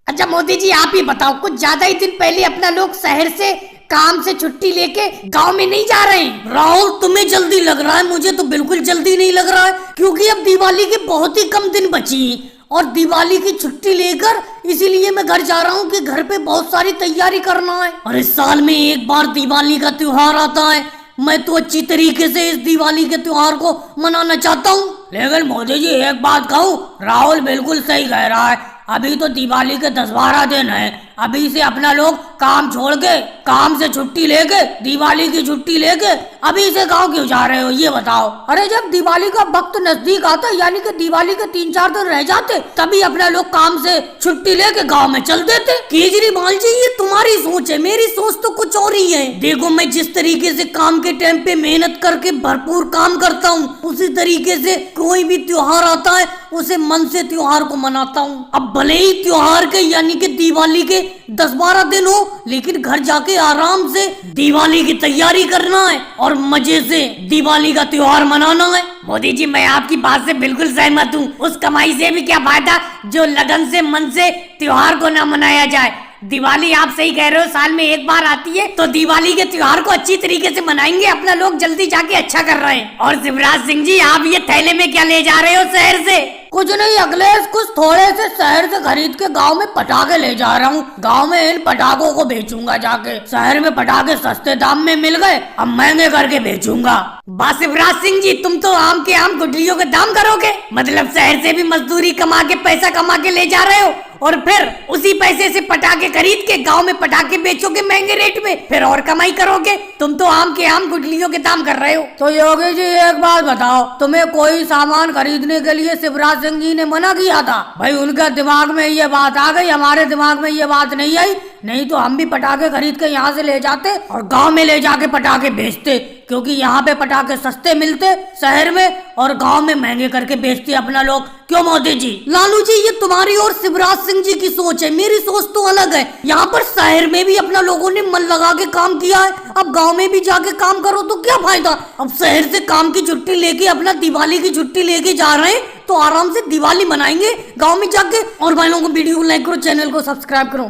अच्छा मोदी जी आप ही बताओ, कुछ ज्यादा ही दिन पहले अपना लोग शहर से काम से छुट्टी लेके गांव में नहीं जा रहे हैं? राहुल तुम्हें जल्दी लग रहा है, मुझे तो बिल्कुल जल्दी नहीं लग रहा है, क्योंकि अब दिवाली के बहुत ही कम दिन बची हैं और दिवाली की छुट्टी लेकर इसीलिए मैं घर जा रहा हूँ कि घर पे बहुत सारी तैयारी करना है। और इस साल में एक बार दिवाली का त्योहार आता है, मैं तो अच्छी तरीके से इस दिवाली के त्योहार को मनाना चाहता हूँ। लेकिन मोदी जी एक बात कहूँ, राहुल बिल्कुल सही कह रहा है, अभी तो दिवाली के 10-12 दिन है, अभी से अपना लोग काम छोड़ के, काम से छुट्टी लेके, दिवाली की छुट्टी लेके अभी से गांव क्यों जा रहे हो ये बताओ? अरे जब दिवाली का वक्त नजदीक आता, यानी कि दिवाली के 3-4 दिन रह जाते, तभी अपना लोग काम से छुट्टी लेके गांव में चल देते। केजरीवाल जी ये तुम्हारी सोच है, मेरी सोच तो कुछ और ही है। देखो मैं जिस तरीके से काम के टाइम पे मेहनत करके भरपूर काम करता हूँ, उसी तरीके से कोई भी त्योहार आता है उसे मन से त्योहार को मनाता हूँ। अब भले ही त्योहार के यानी कि दिवाली के 10-12 दिन हो, लेकिन घर जाके आराम से दिवाली की तैयारी करना है और मजे से दिवाली का त्योहार मनाना है। मोदी जी मैं आपकी बात से बिल्कुल सहमत हूँ, उस कमाई से भी क्या फायदा जो लगन से मन से त्योहार को न मनाया जाए। दिवाली आप सही कह रहे हो, साल में एक बार आती है, तो दिवाली के त्योहार को अच्छी तरीके से मनाएंगे, अपना लोग जल्दी जाके अच्छा कर रहे हैं। और शिवराज सिंह जी आप ये थैले में क्या ले जा रहे हो शहर से? कुछ नहीं अखिलेश, कुछ थोड़े से शहर से खरीद के गांव में पटाखे ले जा रहा हूँ, गांव में इन पटाखों को बेचूंगा जाके। शहर में पटाखे सस्ते दाम में मिल गए, अब महंगे करके बेचूंगा। बस शिवराज सिंह जी तुम तो आम के आम गुठलियों के दाम करोगे, मतलब शहर से भी मजदूरी कमा के पैसा कमा के ले जा रहे हो और फिर उसी पैसे से पटाखे खरीद के गांव में पटाखे बेचोगे महंगे रेट में, फिर और कमाई करोगे। तुम तो आम के आम गुठलियों के दाम कर रहे हो। तो योगी जी एक बात बताओ, तुम्हें कोई सामान खरीदने के लिए शिवराज सिंह जी ने मना किया था? भाई उनके दिमाग में ये बात आ गई, हमारे दिमाग में ये बात नहीं आई, नहीं तो हम भी पटाखे खरीद के यहाँ से ले जाते और गांव में ले जाके पटाखे बेचते, क्योंकि यहाँ पे पटाखे सस्ते मिलते शहर में और गांव में महंगे करके बेचते अपना लोग। क्यों मोदी जी? लालू जी ये तुम्हारी और शिवराज सिंह जी की सोच है, मेरी सोच तो अलग है। यहाँ पर शहर में भी अपना लोगों ने मन लगा के काम किया है, अब गांव में भी जाके काम करो तो क्या फायदा? अब शहर से काम की छुट्टी लेके अपना दिवाली की छुट्टी लेके जा रहे हैं तो आराम से दिवाली मनाएंगे गाँव में जाके। और भाई लोगों को वीडियो को लाइक करो, चैनल को सब्सक्राइब करो।